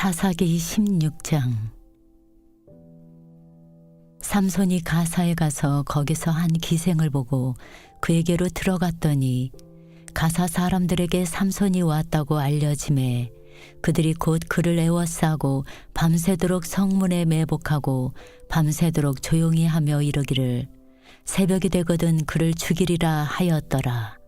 사사기 16장. 삼손이 가사에 가서 거기서 한 기생을 보고 그에게로 들어갔더니 가사 사람들에게 삼손이 왔다고 알려지매 그들이 곧 그를 애워싸고 밤새도록 성문에 매복하고 밤새도록 조용히 하며 이르기를 새벽이 되거든 그를 죽이리라 하였더라.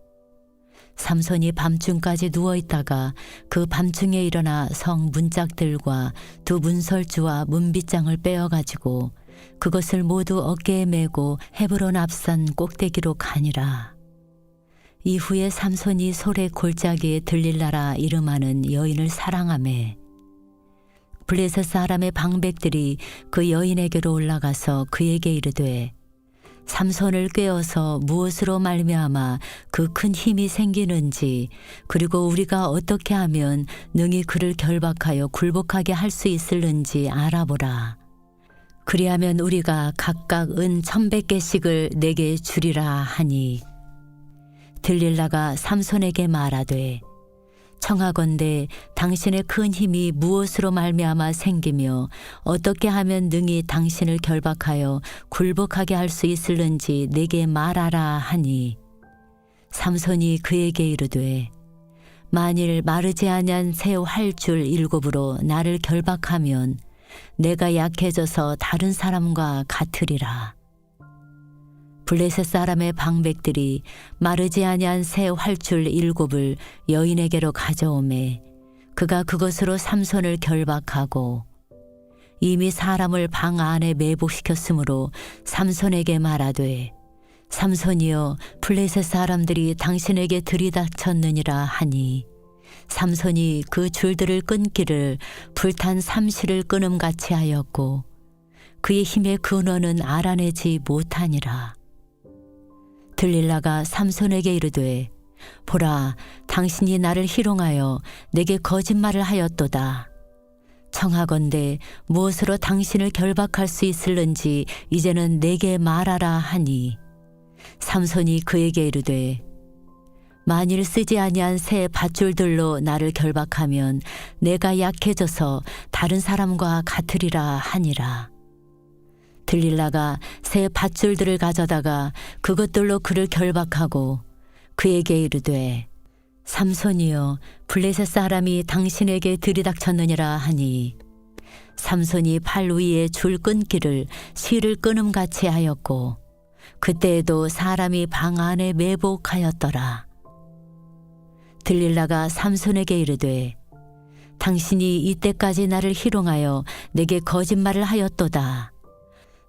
삼손이 밤중까지 누워있다가 그 밤중에 일어나 성 문짝들과 두 문설주와 문빗장을 빼어가지고 그것을 모두 어깨에 메고 헤브론 앞산 꼭대기로 가니라. 이후에 삼손이 솔의 골짜기에 들릴라라 이름하는 여인을 사랑하매 블레셋 사람의 방백들이 그 여인에게로 올라가서 그에게 이르되 삼손을 꾀어서 무엇으로 말미암아 그 큰 힘이 생기는지 그리고 우리가 어떻게 하면 능히 그를 결박하여 굴복하게 할 수 있을는지 알아보라. 그리하면 우리가 각각 은 1,100개씩을 내게 주리라 하니 들릴라가 삼손에게 말하되 청하건대 당신의 큰 힘이 무엇으로 말미암아 생기며 어떻게 하면 능히 당신을 결박하여 굴복하게 할 수 있을는지 내게 말하라 하니 삼손이 그에게 이르되 만일 마르지 아니한 새 활줄 7으로 나를 결박하면 내가 약해져서 다른 사람과 같으리라. 블레셋 사람의 방백들이 마르지 아니한 새 활줄 7을 여인에게로 가져오매 그가 그것으로 삼손을 결박하고 이미 사람을 방 안에 매복시켰으므로 삼손에게 말하되 삼손이여 블레셋 사람들이 당신에게 들이닥쳤느니라 하니 삼손이 그 줄들을 끊기를 불탄 삼시를 끊음같이 하였고 그의 힘의 근원은 알아내지 못하니라. 들릴라가 삼손에게 이르되 보라 당신이 나를 희롱하여 내게 거짓말을 하였도다. 청하건대 무엇으로 당신을 결박할 수 있을는지 이제는 내게 말하라 하니 삼손이 그에게 이르되 만일 쓰지 아니한 새 밧줄들로 나를 결박하면 내가 약해져서 다른 사람과 같으리라 하니라. 들릴라가 새 밧줄들을 가져다가 그것들로 그를 결박하고 그에게 이르되 삼손이여 블레셋 사람이 당신에게 들이닥쳤느니라 하니 삼손이 팔 위에 줄 끊기를 실을 끊음같이 하였고 그때에도 사람이 방 안에 매복하였더라. 들릴라가 삼손에게 이르되 당신이 이때까지 나를 희롱하여 내게 거짓말을 하였도다.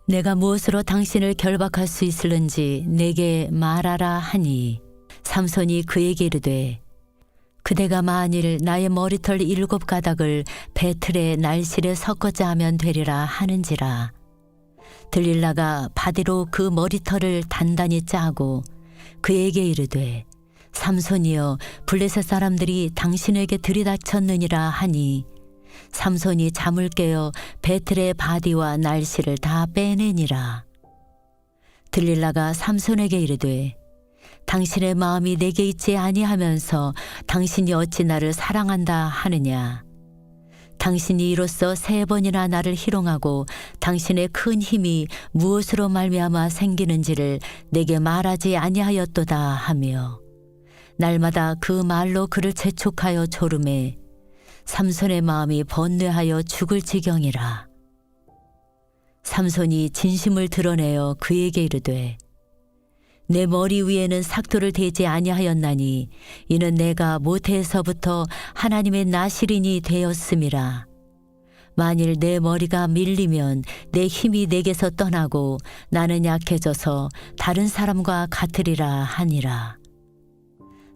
내가 무엇으로 당신을 결박할 수 있을는지 내게 말하라 하니 삼손이 그에게 이르되 그대가 만일 나의 머리털 7가닥을 배틀에 날실에 섞어자 하면 되리라 하는지라. 들릴라가 바디로 그 머리털을 단단히 짜고 그에게 이르되 삼손이여 블레셋 사람들이 당신에게 들이닥쳤느니라 하니 삼손이 잠을 깨어 배틀의 바디와 날씨를 다 빼내니라. 들릴라가 삼손에게 이르되 당신의 마음이 내게 있지 아니하면서 당신이 어찌 나를 사랑한다 하느냐. 당신이 이로써 3번이나 나를 희롱하고 당신의 큰 힘이 무엇으로 말미암아 생기는지를 내게 말하지 아니하였도다 하며 날마다 그 말로 그를 재촉하여 조르매 삼손의 마음이 번뇌하여 죽을 지경이라. 삼손이 진심을 드러내어 그에게 이르되 내 머리 위에는 삭도를 대지 아니하였나니 이는 내가 모태에서부터 하나님의 나실인이 되었음이라. 만일 내 머리가 밀리면 내 힘이 내게서 떠나고 나는 약해져서 다른 사람과 같으리라 하니라.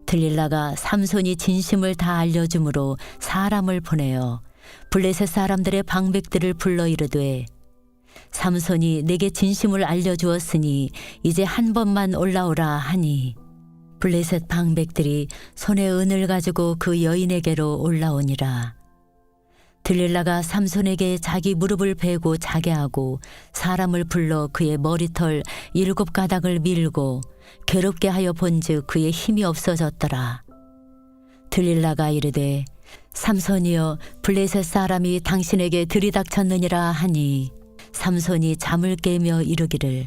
들릴라가 삼손이 진심을 다 알려주므로 사람을 보내어 블레셋 사람들의 방백들을 불러 이르되 삼손이 내게 진심을 알려주었으니 이제 한 번만 올라오라 하니 블레셋 방백들이 손에 은을 가지고 그 여인에게로 올라오니라. 들릴라가 삼손에게 자기 무릎을 베고 자게 하고 사람을 불러 그의 머리털 7가닥을 밀고 괴롭게 하여 본즉 그의 힘이 없어졌더라. 들릴라가 이르되 삼손이여, 블레셋 사람이 당신에게 들이닥쳤느니라 하니 삼손이 잠을 깨며 이르기를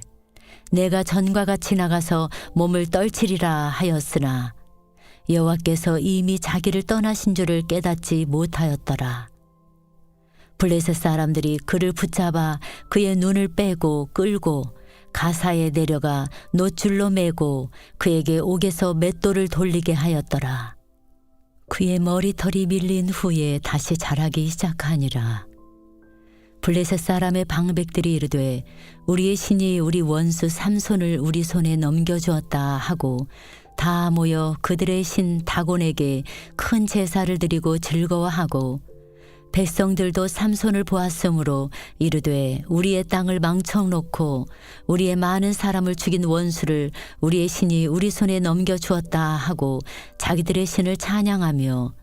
내가 전과 같이 나가서 몸을 떨치리라 하였으나 여호와께서 이미 자기를 떠나신 줄을 깨닫지 못하였더라. 블레셋 사람들이 그를 붙잡아 그의 눈을 빼고 끌고 가사에 내려가 놋줄로 매고 그에게 옥에서 맷돌을 돌리게 하였더라. 그의 머리털이 밀린 후에 다시 자라기 시작하니라. 블레셋 사람의 방백들이 이르되 우리의 신이 우리 원수 삼손을 우리 손에 넘겨주었다 하고 다 모여 그들의 신 다곤에게 큰 제사를 드리고 즐거워하고 백성들도 삼손을 보았으므로 이르되 우리의 땅을 망쳐놓고 우리의 많은 사람을 죽인 원수를 우리의 신이 우리 손에 넘겨주었다 하고 자기들의 신을 찬양하며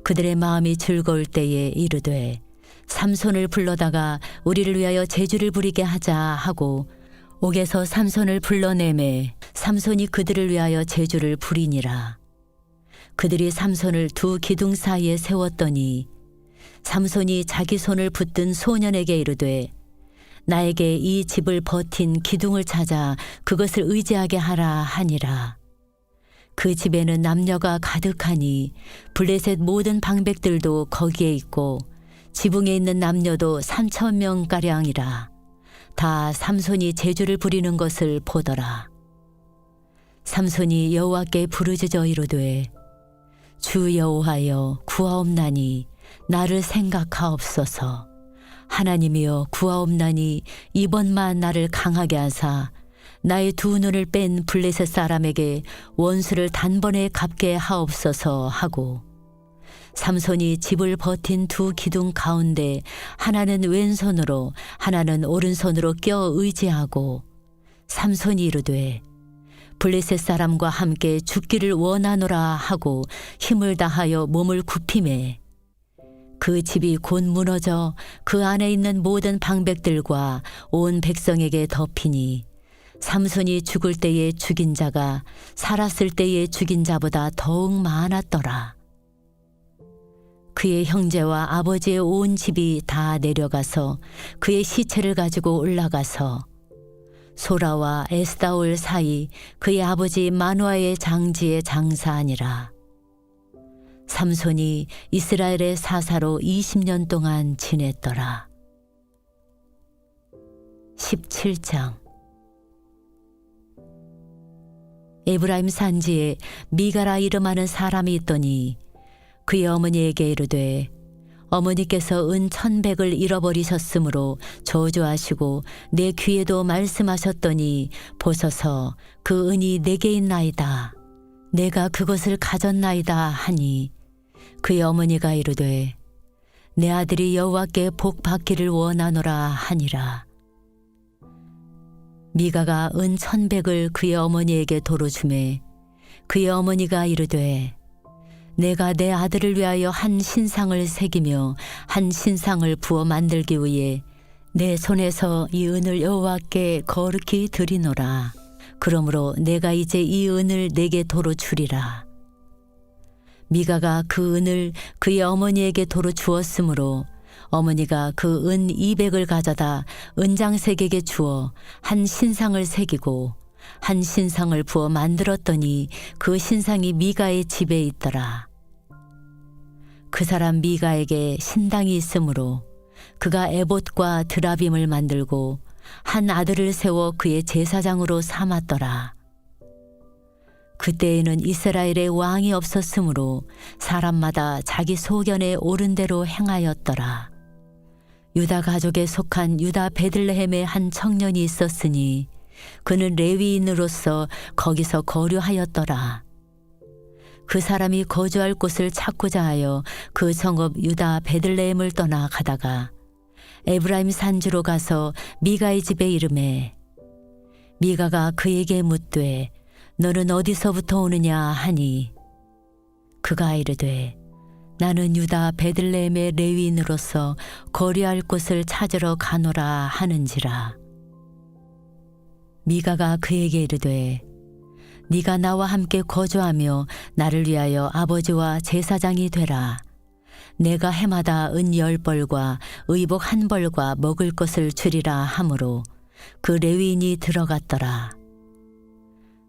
그들의 마음이 즐거울 때에 이르되 삼손을 불러다가 우리를 위하여 제주를 부리게 하자 하고 옥에서 삼손을 불러내매 삼손이 그들을 위하여 제주를 부리니라. 그들이 삼손을 두 기둥 사이에 세웠더니 삼손이 자기 손을 붙든 소년에게 이르되 나에게 이 집을 버틴 기둥을 찾아 그것을 의지하게 하라 하니라. 그 집에는 남녀가 가득하니 블레셋 모든 방백들도 거기에 있고 지붕에 있는 남녀도 3,000명가량이라. 다 삼손이 제주를 부리는 것을 보더라. 삼손이 여호와께 부르짖어 이르되 주 여호와여 구하옵나니 나를 생각하옵소서. 하나님이여 구하옵나니 이번만 나를 강하게 하사 나의 두 눈을 뺀 블레셋 사람에게 원수를 단번에 갚게 하옵소서 하고 삼손이 집을 버틴 두 기둥 가운데 하나는 왼손으로 하나는 오른손으로 껴 의지하고 삼손이 이르되 블레셋 사람과 함께 죽기를 원하노라 하고 힘을 다하여 몸을 굽히매 그 집이 곧 무너져 그 안에 있는 모든 방백들과 온 백성에게 덮이니 삼손이 죽을 때에 죽인 자가 살았을 때에 죽인 자보다 더욱 많았더라. 그의 형제와 아버지의 온 집이 다 내려가서 그의 시체를 가지고 올라가서 소라와 에스다올 사이 그의 아버지 마누아의 장지에 장사하니라. 삼손이 이스라엘의 사사로 20년 동안 지냈더라. 17장. 에브라임 산지에 미가라 이름하는 사람이 있더니 그의 어머니에게 이르되 어머니께서 은 1,100을 잃어버리셨으므로 저주하시고 내 귀에도 말씀하셨더니 보소서 그 은이 내게 있나이다. 내가 그것을 가졌나이다 하니 그의 어머니가 이르되 내 아들이 여호와께 복 받기를 원하노라 하니라. 미가가 은 1,100을 그의 어머니에게 도로 주매 그의 어머니가 이르되 내가 내 아들을 위하여 한 신상을 새기며 한 신상을 부어 만들기 위해 내 손에서 이 은을 여호와께 거룩히 드리노라. 그러므로 내가 이제 이 은을 내게 도로 주리라. 미가가 그 은을 그의 어머니에게 도로 주었으므로 어머니가 그 은 200을 가져다 은장색에게 주어 한 신상을 새기고 한 신상을 부어 만들었더니 그 신상이 미가의 집에 있더라. 그 사람 미가에게 신당이 있으므로 그가 에봇과 드라빔을 만들고 한 아들을 세워 그의 제사장으로 삼았더라. 그때에는 이스라엘에 왕이 없었으므로 사람마다 자기 소견에 옳은 대로 행하였더라. 유다 가족에 속한 유다 베들레헴에 한 청년이 있었으니 그는 레위인으로서 거기서 거류하였더라. 그 사람이 거주할 곳을 찾고자 하여 그 성읍 유다 베들레헴을 떠나 가다가 에브라임 산지로 가서 미가의 집에 이르매 미가가 그에게 묻되 너는 어디서부터 오느냐 하니 그가 이르되 나는 유다 베들레헴의 레위인으로서 거류할 곳을 찾으러 가노라 하는지라. 미가가 그에게 이르되 네가 나와 함께 거주하며 나를 위하여 아버지와 제사장이 되라. 내가 해마다 은 10벌과 의복 1벌과 먹을 것을 주리라 하므로 그 레위인이 들어갔더라.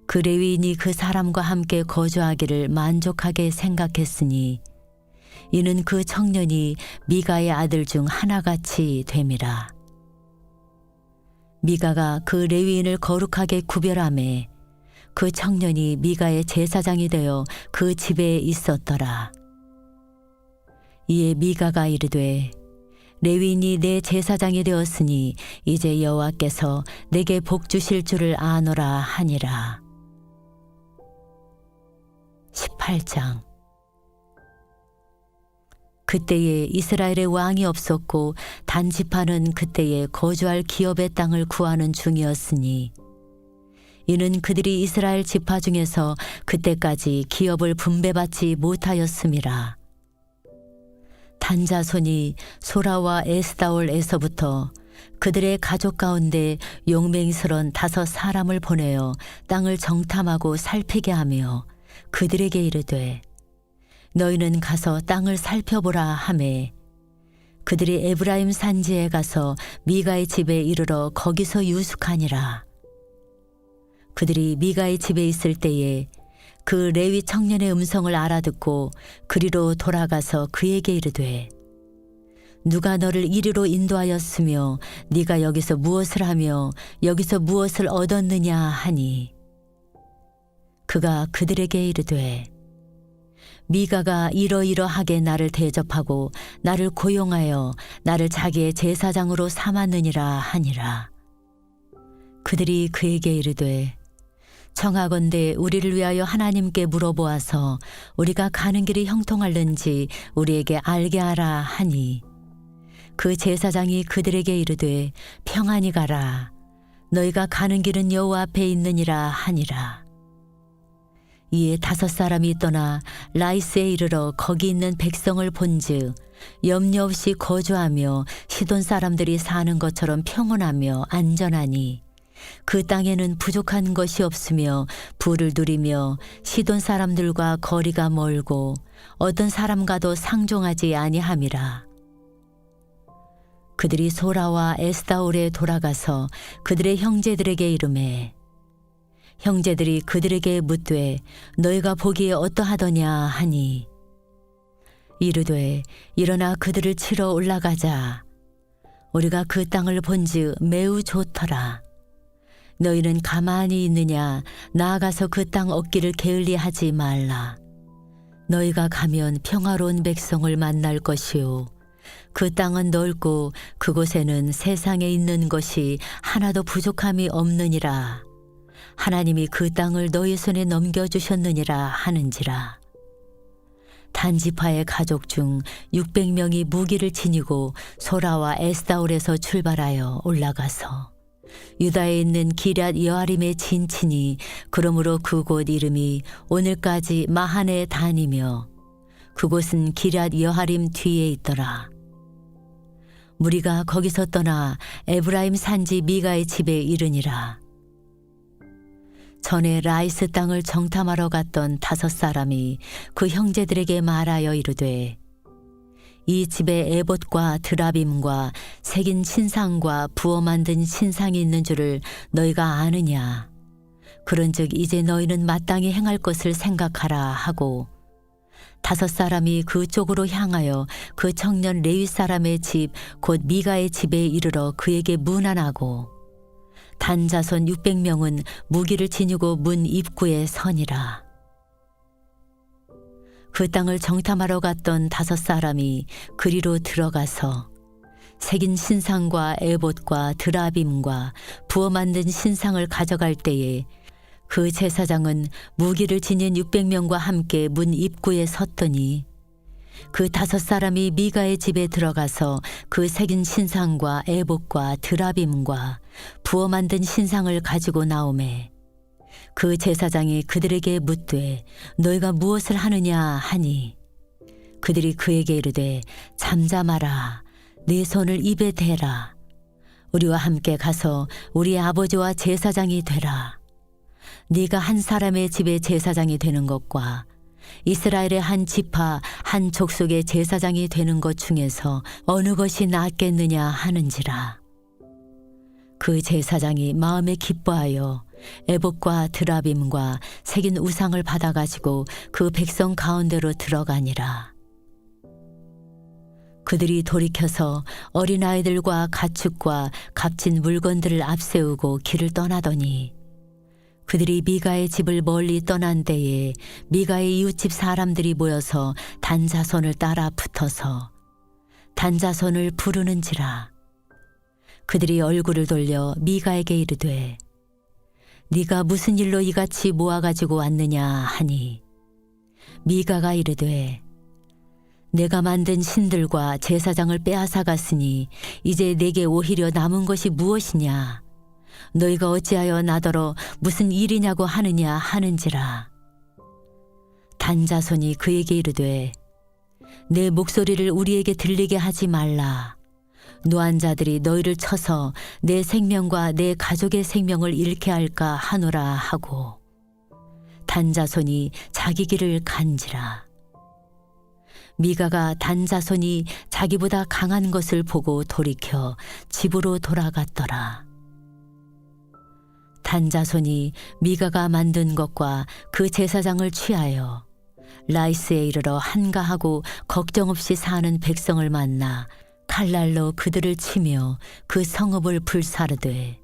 그 레위인이 그 사람과 함께 거주하기를 만족하게 생각했으니 이는 그 청년이 미가의 아들 중 하나같이 됨이라. 미가가 그 레위인을 거룩하게 구별하매 그 청년이 미가의 제사장이 되어 그 집에 있었더라. 이에 미가가 이르되 레위인이 내 제사장이 되었으니 이제 여호와께서 내게 복 주실 줄을 아노라 하니라. 18장. 그때에 이스라엘의 왕이 없었고 단지파는 그때에 거주할 기업의 땅을 구하는 중이었으니 이는 그들이 이스라엘 지파 중에서 그때까지 기업을 분배받지 못하였음이라. 단 자손이 소라와 에스다올에서부터 그들의 가족 가운데 용맹스런 5 사람을 보내어 땅을 정탐하고 살피게 하며 그들에게 이르되 너희는 가서 땅을 살펴보라 하매 그들이 에브라임 산지에 가서 미가의 집에 이르러 거기서 유숙하니라. 그들이 미가의 집에 있을 때에 그 레위 청년의 음성을 알아듣고 그리로 돌아가서 그에게 이르되 누가 너를 이리로 인도하였으며 네가 여기서 무엇을 하며 여기서 무엇을 얻었느냐 하니 그가 그들에게 이르되 미가가 이러이러하게 나를 대접하고 나를 고용하여 나를 자기의 제사장으로 삼았느니라 하니라. 그들이 그에게 이르되 청하건대 우리를 위하여 하나님께 물어보아서 우리가 가는 길이 형통할는지 우리에게 알게 하라 하니 그 제사장이 그들에게 이르되 평안히 가라. 너희가 가는 길은 여호와 앞에 있느니라 하니라. 이에 5 사람이 떠나 라이스에 이르러 거기 있는 백성을 본즉 염려 없이 거주하며 시돈 사람들이 사는 것처럼 평온하며 안전하니 그 땅에는 부족한 것이 없으며 부를 누리며 시돈 사람들과 거리가 멀고 어떤 사람과도 상종하지 아니함이라. 그들이 소라와 에스다올에 돌아가서 그들의 형제들에게 이르매 형제들이 그들에게 묻되 너희가 보기에 어떠하더냐 하니 이르되 일어나 그들을 치러 올라가자. 우리가 그 땅을 본즉 매우 좋더라. 너희는 가만히 있느냐 나아가서 그 땅 얻기를 게을리하지 말라. 너희가 가면 평화로운 백성을 만날 것이요 그 땅은 넓고 그곳에는 세상에 있는 것이 하나도 부족함이 없느니라. 하나님이 그 땅을 너희 손에 넘겨주셨느니라 하는지라. 단지파의 가족 중 600명이 무기를 지니고 소라와 에스다올에서 출발하여 올라가서 유다에 있는 기럇 여아림에 진치니 그러므로 그곳 이름이 오늘까지 마하네 단이며 그곳은 기럇 여아림 뒤에 있더라. 무리가 거기서 떠나 에브라임 산지 미가의 집에 이르니라. 전에 라이스 땅을 정탐하러 갔던 5 사람이 그 형제들에게 말하여 이르되 이 집에 에봇과 드라빔과 새긴 신상과 부어 만든 신상이 있는 줄을 너희가 아느냐. 그런즉 이제 너희는 마땅히 행할 것을 생각하라 하고 5 사람이 그쪽으로 향하여 그 청년 레위 사람의 집 곧 미가의 집에 이르러 그에게 문안하고 단 자손 600명은 무기를 지니고 문 입구에 서니라. 그 땅을 정탐하러 갔던 5 사람이 그리로 들어가서 새긴 신상과 에봇과 드라빔과 부어 만든 신상을 가져갈 때에 그 제사장은 무기를 지닌 600명과 함께 문 입구에 섰더니 그 5 사람이 미가의 집에 들어가서 그 새긴 신상과 에봇과 드라빔과 부어 만든 신상을 가지고 나오매 그 제사장이 그들에게 묻되 너희가 무엇을 하느냐 하니 그들이 그에게 이르되 잠잠하라. 네 손을 입에 대라. 우리와 함께 가서 우리의 아버지와 제사장이 되라. 네가 한 사람의 집에 제사장이 되는 것과 이스라엘의 한 지파 한 족속의 제사장이 되는 것 중에서 어느 것이 낫겠느냐 하는지라. 그 제사장이 마음에 기뻐하여 에봇과 드라빔과 새긴 우상을 받아가지고 그 백성 가운데로 들어가니라. 그들이 돌이켜서 어린아이들과 가축과 값진 물건들을 앞세우고 길을 떠나더니 그들이 미가의 집을 멀리 떠난 때에 미가의 이웃집 사람들이 모여서 단자손을 따라 붙어서 단자손을 부르는지라. 그들이 얼굴을 돌려 미가에게 이르되 네가 무슨 일로 이같이 모아가지고 왔느냐 하니 미가가 이르되 내가 만든 신들과 제사장을 빼앗아 갔으니 이제 내게 오히려 남은 것이 무엇이냐? 너희가 어찌하여 나더러 무슨 일이냐고 하느냐 하는지라. 단자손이 그에게 이르되 내 목소리를 우리에게 들리게 하지 말라. 노한 자들이 너희를 쳐서 내 생명과 내 가족의 생명을 잃게 할까 하노라 하고 단자손이 자기 길을 간지라. 미가가 단자손이 자기보다 강한 것을 보고 돌이켜 집으로 돌아갔더라. 단자손이 미가가 만든 것과 그 제사장을 취하여 라이스에 이르러 한가하고 걱정 없이 사는 백성을 만나 칼날로 그들을 치며 그 성읍을 불사르되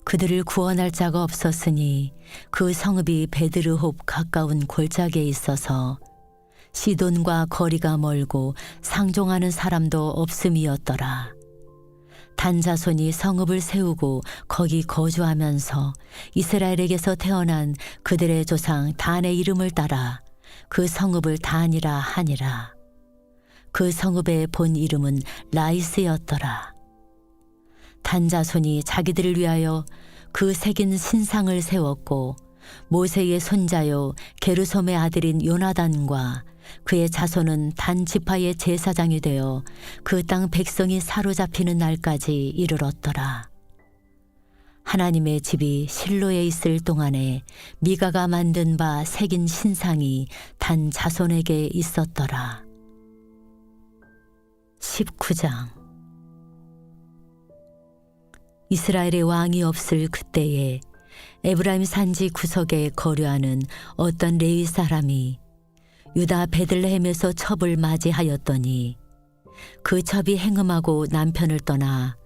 그들을 구원할 자가 없었으니 그 성읍이 베드르홉 가까운 골짜기에 있어서 시돈과 거리가 멀고 상종하는 사람도 없음이었더라. 단자손이 성읍을 세우고 거기 거주하면서 이스라엘에게서 태어난 그들의 조상 단의 이름을 따라 그 성읍을 단이라 하니라. 그 성읍의 본 이름은 라이스였더라. 단자손이 자기들을 위하여 그 새긴 신상을 세웠고 모세의 손자요 게르솜의 아들인 요나단과 그의 자손은 단 지파의 제사장이 되어 그 땅 백성이 사로잡히는 날까지 이르렀더라. 하나님의 집이 실로에 있을 동안에 미가가 만든 바 새긴 신상이 단 자손에게 있었더라. 19장. 이스라엘의 왕이 없을 그때에 에브라임 산지 구석에 거류하는 어떤 레위 사람이 유다 베들레헴에서 첩을 맞이하였더니 그 첩이 행음하고 남편을 떠나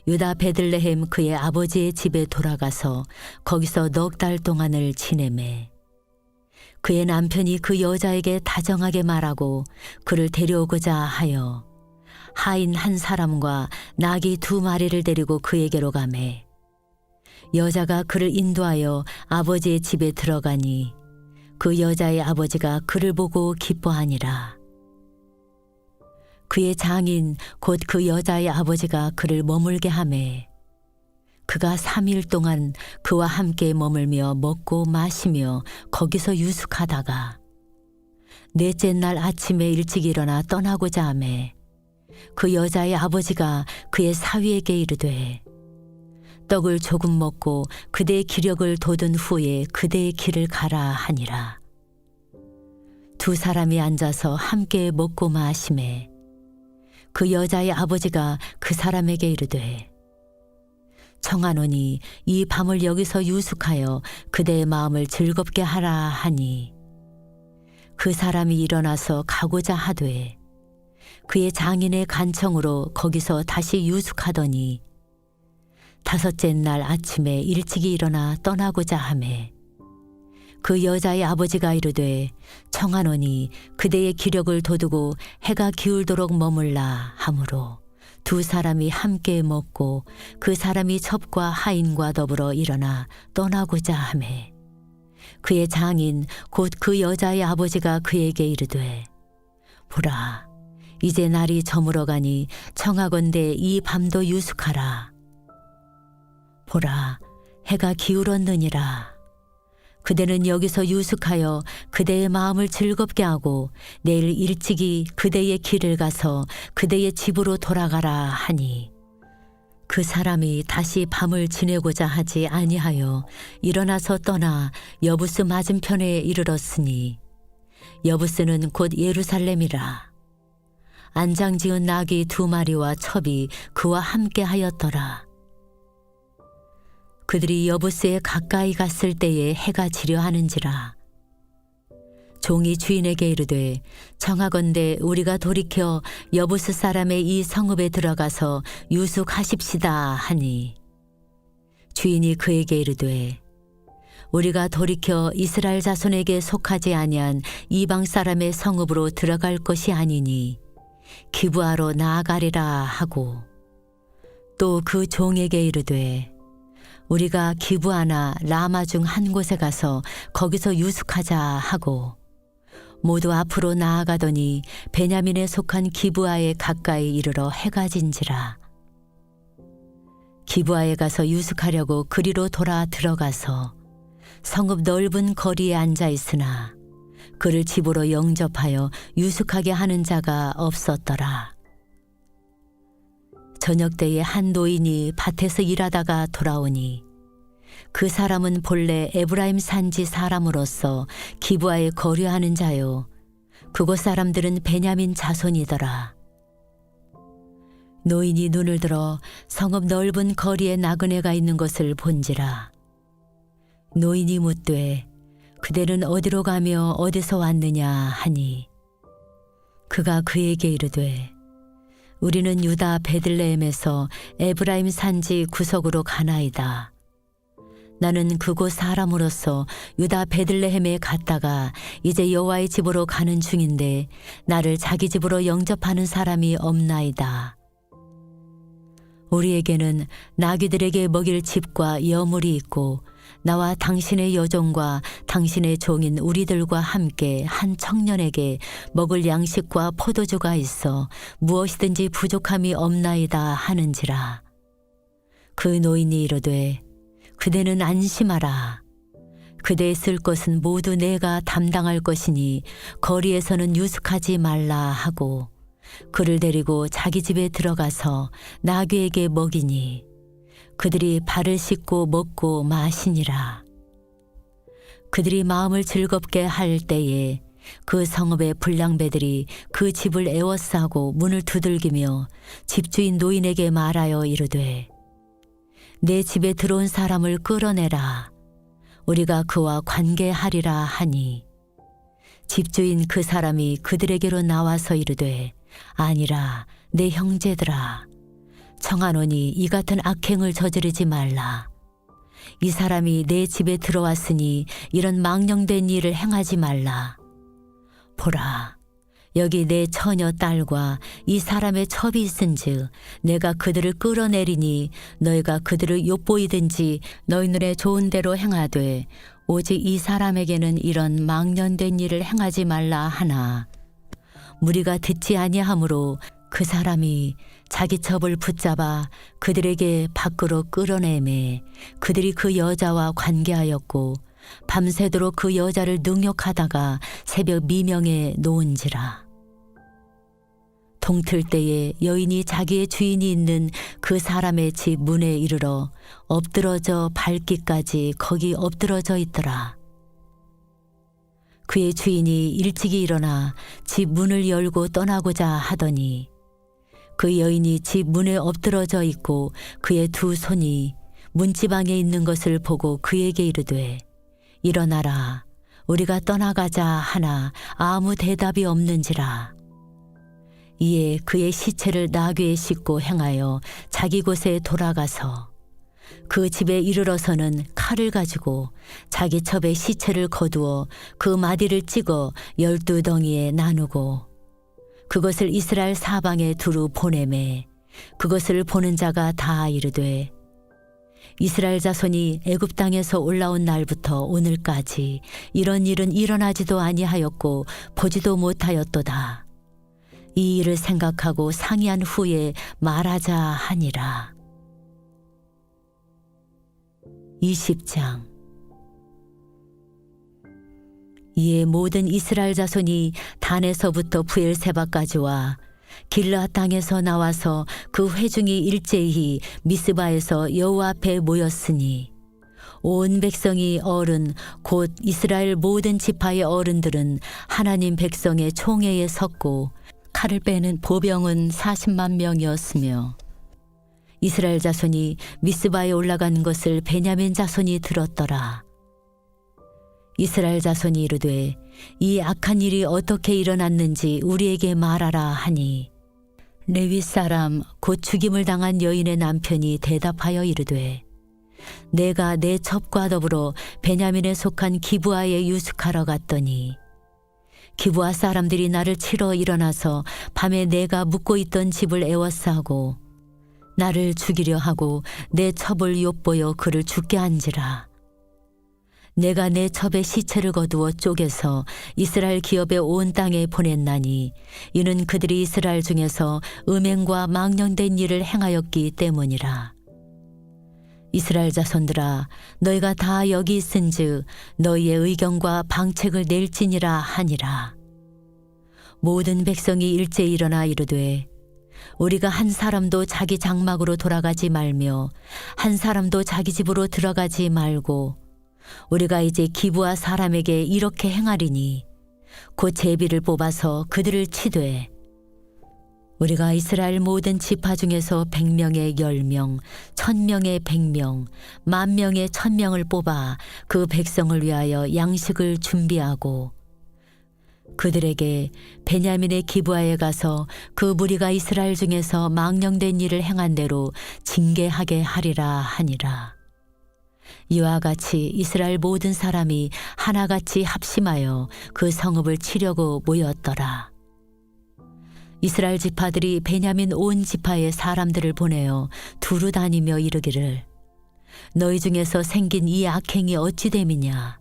유다 베들레헴 그의 아버지의 집에 돌아가서 거기서 넉 달 동안을 지내매 그의 남편이 그 여자에게 다정하게 말하고 그를 데려오고자 하여 하인 한 사람과 나귀 2마리를 데리고 그에게로 가매 여자가 그를 인도하여 아버지의 집에 들어가니 그 여자의 아버지가 그를 보고 기뻐하니라. 그의 장인 곧 그 여자의 아버지가 그를 머물게 하매 그가 3일 동안 그와 함께 머물며 먹고 마시며 거기서 유숙하다가 넷째 날 아침에 일찍 일어나 떠나고자 하매 그 여자의 아버지가 그의 사위에게 이르되 떡을 조금 먹고 그대의 기력을 돋은 후에 그대의 길을 가라 하니라. 2 사람이 앉아서 함께 먹고 마시매 그 여자의 아버지가 그 사람에게 이르되 청하노니 이 밤을 여기서 유숙하여 그대의 마음을 즐겁게 하라 하니 그 사람이 일어나서 가고자 하되 그의 장인의 간청으로 거기서 다시 유숙하더니 5째 날 아침에 일찍이 일어나 떠나고자 하매 그 여자의 아버지가 이르되 청하노니 그대의 기력을 돋우고 해가 기울도록 머물라 하므로 2 사람이 함께 먹고 그 사람이 첩과 하인과 더불어 일어나 떠나고자 하매 그의 장인 곧 그 여자의 아버지가 그에게 이르되 보라 이제 날이 저물어가니 청하건대 이 밤도 유숙하라. 보라 해가 기울었느니라. 그대는 여기서 유숙하여 그대의 마음을 즐겁게 하고 내일 일찍이 그대의 길을 가서 그대의 집으로 돌아가라 하니 그 사람이 다시 밤을 지내고자 하지 아니하여 일어나서 떠나 여부스 맞은편에 이르렀으니 여부스는 곧 예루살렘이라. 안장지은 나귀 2마리와 첩이 그와 함께 하였더라. 그들이 여부스에 가까이 갔을 때에 해가 지려 하는지라. 종이 주인에게 이르되 청하건대 우리가 돌이켜 여부스 사람의 이 성읍에 들어가서 유숙하십시다 하니, 주인이 그에게 이르되 우리가 돌이켜 이스라엘 자손에게 속하지 아니한 이방 사람의 성읍으로 들어갈 것이 아니니 기브아로 나아가리라 하고, 또 그 종에게 이르되 우리가 기브아나 라마 중 한 곳에 가서 거기서 유숙하자 하고, 모두 앞으로 나아가더니 베냐민에 속한 기브아에 가까이 이르러 해가 진지라. 기브아에 가서 유숙하려고 그리로 돌아 들어가서 성읍 넓은 거리에 앉아 있으나 그를 집으로 영접하여 유숙하게 하는 자가 없었더라. 저녁 때에 한 노인이 밭에서 일하다가 돌아오니, 그 사람은 본래 에브라임 산지 사람으로서 기브아에 거류하는 자요, 그곳 사람들은 베냐민 자손이더라. 노인이 눈을 들어 성읍 넓은 거리에 나그네가 있는 것을 본지라. 노인이 묻되 그대는 어디로 가며 어디서 왔느냐 하니, 그가 그에게 이르되 우리는 유다 베들레헴에서 에브라임 산지 구석으로 가나이다. 나는 그곳 사람으로서 유다 베들레헴에 갔다가 이제 여호와의 집으로 가는 중인데 나를 자기 집으로 영접하는 사람이 없나이다. 우리에게는 나귀들에게 먹일 집과 여물이 있고 나와 당신의 여종과 당신의 종인 우리들과 함께 한 청년에게 먹을 양식과 포도주가 있어 무엇이든지 부족함이 없나이다 하는지라. 그 노인이 이르되 그대는 안심하라. 그대의 쓸 것은 모두 내가 담당할 것이니 거리에서는 유숙하지 말라 하고, 그를 데리고 자기 집에 들어가서 나귀에게 먹이니 그들이 발을 씻고 먹고 마시니라. 그들이 마음을 즐겁게 할 때에 그 성읍의 불량배들이 그 집을 에워싸고 문을 두들기며 집주인 노인에게 말하여 이르되 내 집에 들어온 사람을 끌어내라. 우리가 그와 관계하리라 하니, 집주인 그 사람이 그들에게로 나와서 이르되 아니라 내 형제들아, 청하노니 이 같은 악행을 저지르지 말라. 이 사람이 내 집에 들어왔으니 이런 망령된 일을 행하지 말라. 보라, 여기 내 처녀 딸과 이 사람의 첩이 있은즉 내가 그들을 끌어내리니 너희가 그들을 엿보이든지 너희 눈에 좋은 대로 행하되 오직 이 사람에게는 이런 망령된 일을 행하지 말라 하나, 무리가 듣지 아니하므로 그 사람이 자기 첩을 붙잡아 그들에게 밖으로 끌어내매 그들이 그 여자와 관계하였고 밤새도록 그 여자를 능욕하다가 새벽 미명에 놓은지라. 동틀 때에 여인이 자기의 주인이 있는 그 사람의 집 문에 이르러 엎드러져 밟기까지 거기 엎드러져 있더라. 그의 주인이 일찍이 일어나 집 문을 열고 떠나고자 하더니 그 여인이 집 문에 엎드러져 있고 그의 두 손이 문지방에 있는 것을 보고 그에게 이르되 일어나라, 우리가 떠나가자 하나 아무 대답이 없는지라. 이에 그의 시체를 나귀에 싣고 행하여 자기 곳에 돌아가서 그 집에 이르러서는 칼을 가지고 자기 첩의 시체를 거두어 그 마디를 찍어 12덩이에 나누고 그것을 이스라엘 사방에 두루 보내매 그것을 보는 자가 다 이르되 이스라엘 자손이 애굽 땅에서 올라온 날부터 오늘까지 이런 일은 일어나지도 아니하였고 보지도 못하였도다. 이 일을 생각하고 상의한 후에 말하자 하니라. 20장. 이에 모든 이스라엘 자손이 단에서부터 부엘세바까지와 길르앗 땅에서 나와서 그 회중이 일제히 미스바에서 여호와 앞에 모였으니 온 백성이 어른 곧 이스라엘 모든 지파의 어른들은 하나님 백성의 총회에 섰고 칼을 빼는 보병은 40만 명이었으며 이스라엘 자손이 미스바에 올라간 것을 베냐민 자손이 들었더라. 이스라엘 자손이 이르되 이 악한 일이 어떻게 일어났는지 우리에게 말하라 하니 레위 사람 곧 죽임을 당한 여인의 남편이 대답하여 이르되 내가 내 첩과 더불어 베냐민에 속한 기브아에 유숙하러 갔더니 기브아 사람들이 나를 치러 일어나서 밤에 내가 묵고 있던 집을 에워싸고 나를 죽이려 하고 내 첩을 엿보여 그를 죽게 한지라. 내가 내 첩의 시체를 거두어 쪼개서 이스라엘 기업의 온 땅에 보냈나니 이는 그들이 이스라엘 중에서 음행과 망령된 일을 행하였기 때문이라. 이스라엘 자손들아 너희가 다 여기 있은즉 너희의 의견과 방책을 낼지니라 하니라. 모든 백성이 일제 일어나 이르되 우리가 한 사람도 자기 장막으로 돌아가지 말며 한 사람도 자기 집으로 들어가지 말고 우리가 이제 기브아 사람에게 이렇게 행하리니 곧 제비를 뽑아서 그들을 치되 우리가 이스라엘 모든 지파 중에서 100명에 10명, 1000명에 100명, 10,000명에 1000명을 뽑아 그 백성을 위하여 양식을 준비하고 그들에게 베냐민의 기브아에 가서 그 무리가 이스라엘 중에서 망령된 일을 행한 대로 징계하게 하리라 하니라. 이와 같이 이스라엘 모든 사람이 하나같이 합심하여 그 성읍을 치려고 모였더라. 이스라엘 지파들이 베냐민 온 지파의 사람들을 보내어 두루 다니며 이르기를 너희 중에서 생긴 이 악행이 어찌 됨이냐.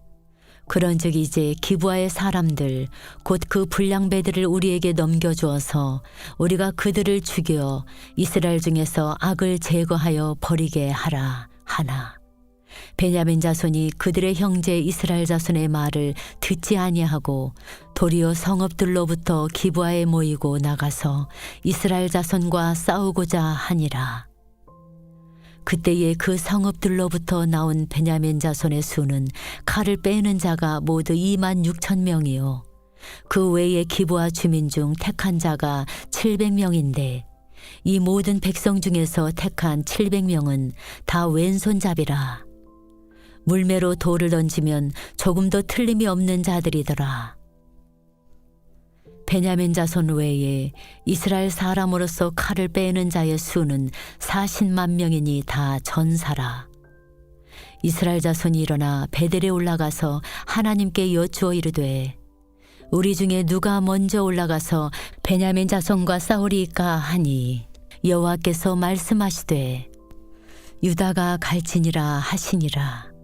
그런즉 이제 기브아의 사람들 곧 그 불량배들을 우리에게 넘겨주어서 우리가 그들을 죽여 이스라엘 중에서 악을 제거하여 버리게 하라 하나 베냐민 자손이 그들의 형제 이스라엘 자손의 말을 듣지 아니하고 도리어 성읍들로부터 기브아에 모이고 나가서 이스라엘 자손과 싸우고자 하니라. 그때에 그 성읍들로부터 나온 베냐민 자손의 수는 칼을 빼는 자가 모두 26,000명이요 그 외에 기브아 주민 중 택한 자가 700명인데 이 모든 백성 중에서 택한 700명은 다 왼손잡이라. 물매로 돌을 던지면 조금도 틀림이 없는 자들이더라. 베냐민 자손 외에 이스라엘 사람으로서 칼을 빼는 자의 수는 40만 명이니 다 전사라. 이스라엘 자손이 일어나 베델에 올라가서 하나님께 여쭈어 이르되 우리 중에 누가 먼저 올라가서 베냐민 자손과 싸우리이까 하니 여호와께서 말씀하시되 유다가 갈지니라 하시니라.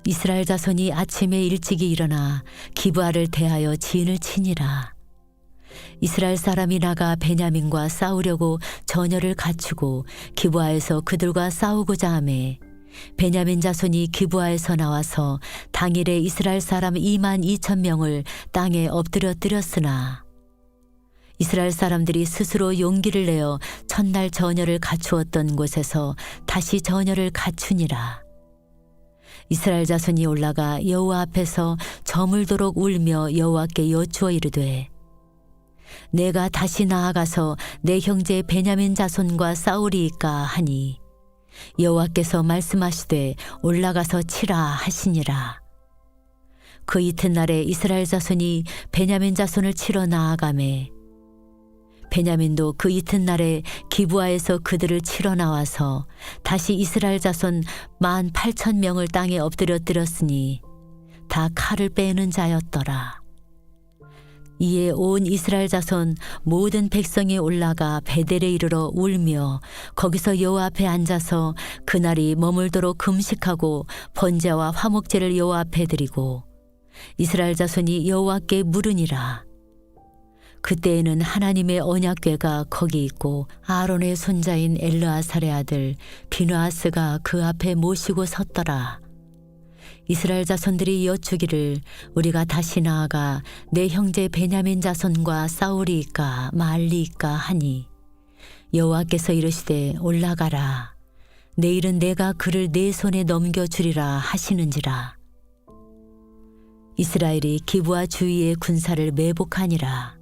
이스라엘 자손이 아침에 일찍이 일어나 기브아를 대하여 진을 치니라. 이스라엘 사람이 나가 베냐민과 싸우려고 전열을 갖추고 기브아에서 그들과 싸우고자 하매 베냐민 자손이 기브아에서 나와서 당일에 이스라엘 사람 22,000명을 땅에 엎드려뜨렸으나 이스라엘 사람들이 스스로 용기를 내어 첫날 전열을 갖추었던 곳에서 다시 전열을 갖추니라. 이스라엘 자손이 올라가 여호와 앞에서 저물도록 울며 여호와께 여쭈어 이르되 내가 다시 나아가서 내 형제 베냐민 자손과 싸우리이까 하니 여호와께서 말씀하시되 올라가서 치라 하시니라. 그 이튿날에 이스라엘 자손이 베냐민 자손을 치러 나아가매 베냐민도 그 이튿날에 기브아에서 그들을 치러 나와서 다시 이스라엘 자손 18,000명을 땅에 엎드려뜨렸으니 다 칼을 빼는 자였더라. 이에 온 이스라엘 자손 모든 백성이 올라가 베델에 이르러 울며 거기서 여호와 앞에 앉아서 그날이 머물도록 금식하고 번제와 화목제를 여호와 앞에 드리고 이스라엘 자손이 여호와께 물으니라. 그때에는 하나님의 언약궤가 거기 있고 아론의 손자인 엘르아살의 아들 비느하스가 그 앞에 모시고 섰더라. 이스라엘 자손들이 여쭈기를 우리가 다시 나아가 내 형제 베냐민 자손과 싸우리이까 말리이까 하니 여호와께서 이르시되 올라가라. 내일은 내가 그를 내 손에 넘겨주리라 하시는지라. 이스라엘이 기브아 주위의 군사를 매복하니라.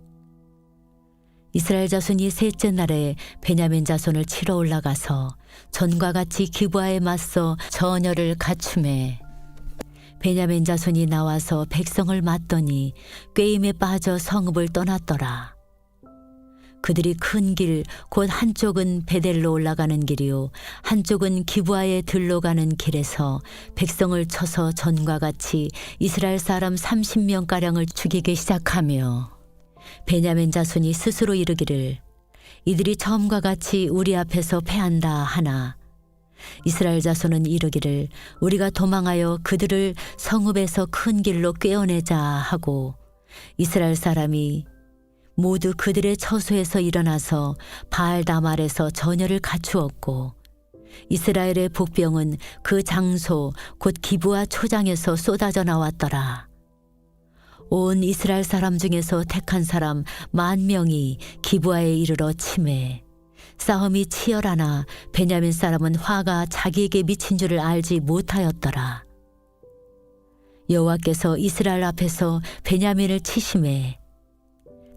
이스라엘 자손이 셋째 날에 베냐민 자손을 치러 올라가서 전과 같이 기브아에 맞서 전열을 갖춤에 베냐민 자손이 나와서 백성을 맞더니 꾀임에 빠져 성읍을 떠났더라. 그들이 큰 길, 곧 한쪽은 베델로 올라가는 길이요 한쪽은 기브아에 들러 가는 길에서 백성을 쳐서 전과 같이 이스라엘 사람 30명가량을 죽이기 시작하며 베냐민 자손이 스스로 이르기를 이들이 처음과 같이 우리 앞에서 패한다 하나 이스라엘 자손은 이르기를 우리가 도망하여 그들을 성읍에서 큰 길로 꿰어내자 하고 이스라엘 사람이 모두 그들의 처소에서 일어나서 바알다말에서 전열을 갖추었고 이스라엘의 복병은 그 장소 곧 기브아 초장에서 쏟아져 나왔더라. 온 이스라엘 사람 중에서 택한 사람 10,000명이 기브아에 이르러 치매 싸움이 치열하나 베냐민 사람은 화가 자기에게 미친 줄을 알지 못하였더라. 여호와께서 이스라엘 앞에서 베냐민을 치심해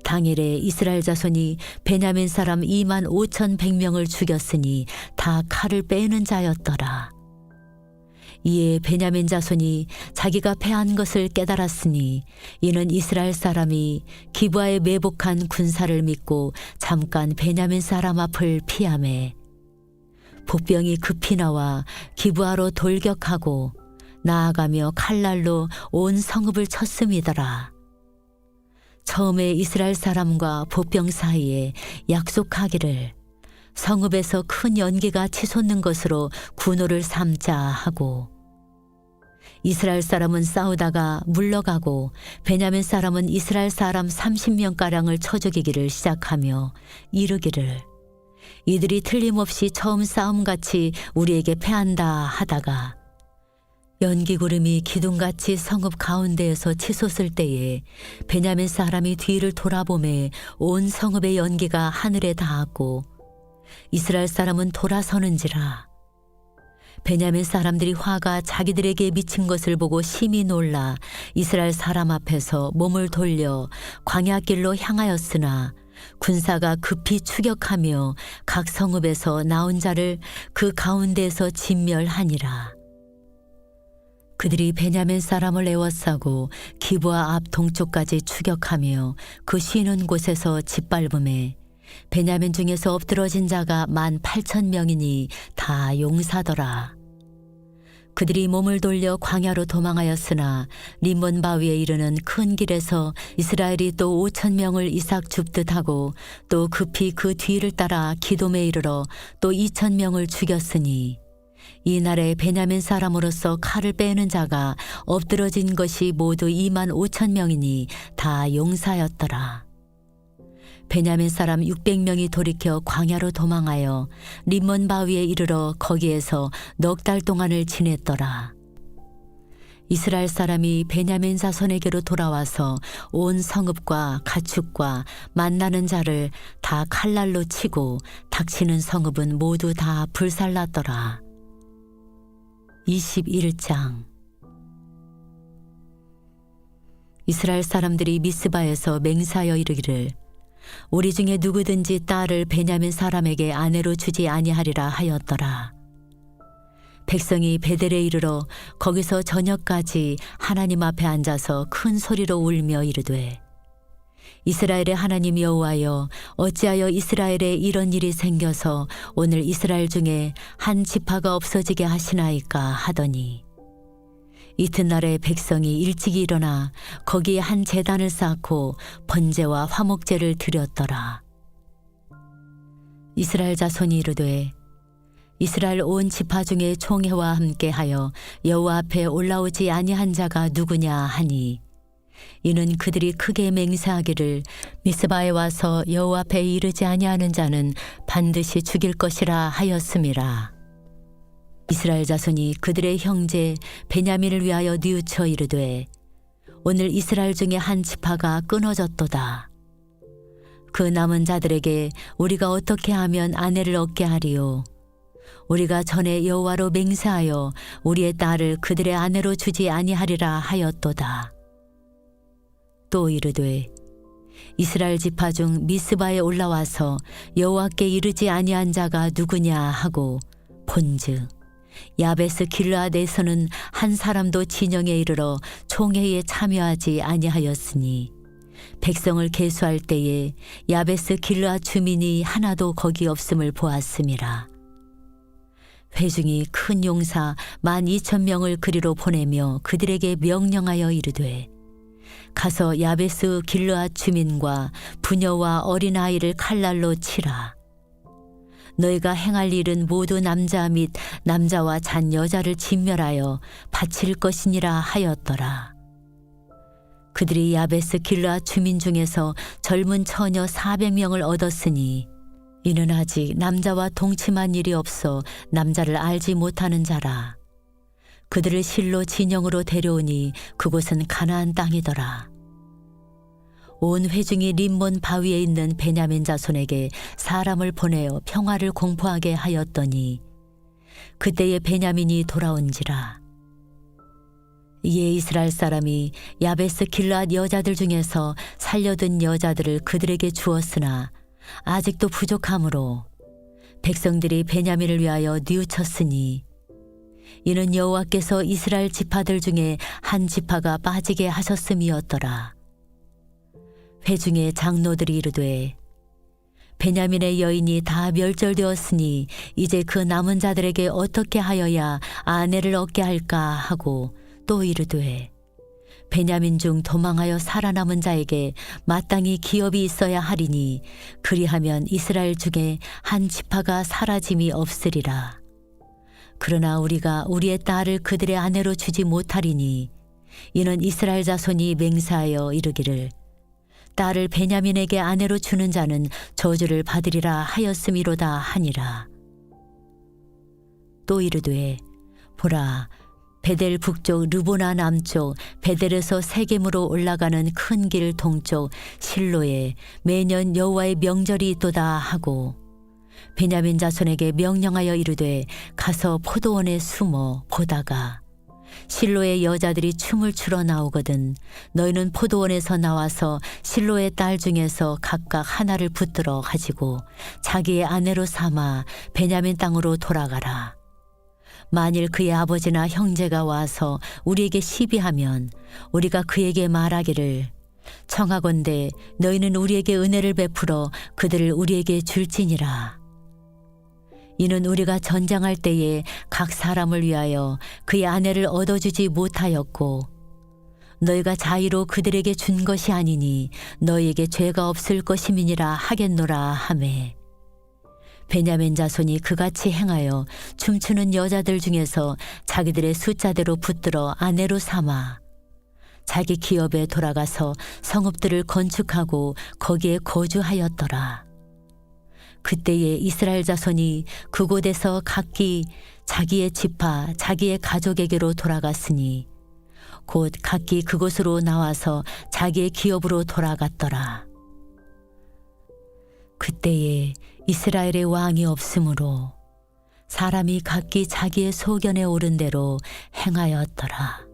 당일에 이스라엘 자손이 베냐민 사람 25,100명을 죽였으니 다 칼을 빼는 자였더라. 이에 베냐민 자손이 자기가 패한 것을 깨달았으니 이는 이스라엘 사람이 기브아에 매복한 군사를 믿고 잠깐 베냐민 사람 앞을 피하매 복병이 급히 나와 기브아로 돌격하고 나아가며 칼날로 온 성읍을 쳤음이더라. 처음에 이스라엘 사람과 복병 사이에 약속하기를 성읍에서 큰 연기가 치솟는 것으로 군호를 삼자 하고 이스라엘 사람은 싸우다가 물러가고 베냐민 사람은 이스라엘 사람 30명가량을 쳐 죽이기를 시작하며 이르기를 이들이 틀림없이 처음 싸움같이 우리에게 패한다 하다가 연기구름이 기둥같이 성읍 가운데에서 치솟을 때에 베냐민 사람이 뒤를 돌아보매 온 성읍의 연기가 하늘에 닿았고 이스라엘 사람은 돌아서는지라. 베냐민 사람들이 화가 자기들에게 미친 것을 보고 심히 놀라 이스라엘 사람 앞에서 몸을 돌려 광야길로 향하였으나 군사가 급히 추격하며 각 성읍에서 나온 자를 그 가운데에서 진멸하니라. 그들이 베냐민 사람을 에워싸고 기브아 앞 동쪽까지 추격하며 그 쉬는 곳에서 짓밟음에 베냐민 중에서 엎드러진 자가 18,000명이니 다 용사더라. 그들이 몸을 돌려 광야로 도망하였으나 림몬 바위에 이르는 큰 길에서 이스라엘이 또 5,000명을 이삭 줍듯 하고 또 급히 그 뒤를 따라 기돔에 이르러 또 2,000명을 죽였으니 이날에 베냐민 사람으로서 칼을 빼는 자가 엎드러진 것이 모두 25,000명이니 다 용사였더라. 베냐민 사람 600명이 돌이켜 광야로 도망하여 림몬 바위에 이르러 거기에서 넉 달 동안을 지냈더라. 이스라엘 사람이 베냐민 자손에게로 돌아와서 온 성읍과 가축과 만나는 자를 다 칼날로 치고 닥치는 성읍은 모두 다 불살랐더라. 21장. 이스라엘 사람들이 미스바에서 맹세하여 이르기를 우리 중에 누구든지 딸을 베냐민 사람에게 아내로 주지 아니하리라 하였더라. 백성이 베델에 이르러 거기서 저녁까지 하나님 앞에 앉아서 큰 소리로 울며 이르되 이스라엘의 하나님 여호와여 어찌하여 이스라엘에 이런 일이 생겨서 오늘 이스라엘 중에 한 지파가 없어지게 하시나이까 하더니 이튿날에 백성이 일찍 일어나 거기에 한 제단을 쌓고 번제와 화목제를 드렸더라. 이스라엘 자손이 이르되 이스라엘 온 지파 중에 총회와 함께하여 여호와 앞에 올라오지 아니한 자가 누구냐 하니 이는 그들이 크게 맹세하기를 미스바에 와서 여호와 앞에 이르지 아니하는 자는 반드시 죽일 것이라 하였음이라. 이스라엘 자손이 그들의 형제 베냐민을 위하여 뉘우쳐 이르되 오늘 이스라엘 중에 한 지파가 끊어졌도다. 그 남은 자들에게 우리가 어떻게 하면 아내를 얻게 하리요? 우리가 전에 여호와로 맹세하여 우리의 딸을 그들의 아내로 주지 아니하리라 하였도다. 또 이르되 이스라엘 지파 중 미스바에 올라와서 여호와께 이르지 아니한 자가 누구냐 하고 본즉 야베스 길르앗에서는 한 사람도 진영에 이르러 총회에 참여하지 아니하였으니 백성을 계수할 때에 야베스 길르앗 주민이 하나도 거기 없음을 보았음이라. 회중이 큰 용사 12,000명을 그리로 보내며 그들에게 명령하여 이르되 가서 야베스 길르앗 주민과 부녀와 어린아이를 칼날로 치라. 너희가 행할 일은 모두 남자 및 남자와 잔 여자를 진멸하여 바칠 것이니라 하였더라. 그들이 야베스 길르앗 주민 중에서 젊은 처녀 400명을 얻었으니 이는 아직 남자와 동침한 일이 없어 남자를 알지 못하는 자라. 그들을 실로 진영으로 데려오니 그곳은 가나안 땅이더라. 온 회중이 림몬 바위에 있는 베냐민 자손에게 사람을 보내어 평화를 공포하게 하였더니 그때에 베냐민이 돌아온지라. 이에 이스라엘 사람이 야베스 길르앗 여자들 중에서 살려둔 여자들을 그들에게 주었으나 아직도 부족하므로 백성들이 베냐민을 위하여 뉘우쳤으니 이는 여호와께서 이스라엘 지파들 중에 한 지파가 빠지게 하셨음이었더라. 회중의 장로들이 이르되 베냐민의 여인이 다 멸절되었으니 이제 그 남은 자들에게 어떻게 하여야 아내를 얻게 할까 하고 또 이르되 베냐민 중 도망하여 살아남은 자에게 마땅히 기업이 있어야 하리니 그리하면 이스라엘 중에 한 지파가 사라짐이 없으리라. 그러나 우리가 우리의 딸을 그들의 아내로 주지 못하리니 이는 이스라엘 자손이 맹세하여 이르기를 딸을 베냐민에게 아내로 주는 자는 저주를 받으리라 하였음이로다 하니라. 또 이르되 보라 베델 북쪽 르보나 남쪽 베델에서 세겜으로 올라가는 큰 길 동쪽 실로에 매년 여호와의 명절이 있도다 하고 베냐민 자손에게 명령하여 이르되 가서 포도원에 숨어 보다가 실로의 여자들이 춤을 추러 나오거든 너희는 포도원에서 나와서 실로의 딸 중에서 각각 하나를 붙들어 가지고 자기의 아내로 삼아 베냐민 땅으로 돌아가라. 만일 그의 아버지나 형제가 와서 우리에게 시비하면 우리가 그에게 말하기를 청하건대 너희는 우리에게 은혜를 베풀어 그들을 우리에게 줄지니라. 이는 우리가 전장할 때에 각 사람을 위하여 그의 아내를 얻어주지 못하였고 너희가 자의로 그들에게 준 것이 아니니 너희에게 죄가 없을 것임이니라 하겠노라 하매 베냐민 자손이 그같이 행하여 춤추는 여자들 중에서 자기들의 숫자대로 붙들어 아내로 삼아 자기 기업에 돌아가서 성읍들을 건축하고 거기에 거주하였더라. 그때에 이스라엘 자손이 그곳에서 각기 자기의 지파 자기의 가족에게로 돌아갔으니 곧 각기 그곳으로 나와서 자기의 기업으로 돌아갔더라. 그때에 이스라엘의 왕이 없으므로 사람이 각기 자기의 소견에 오른 대로 행하였더라.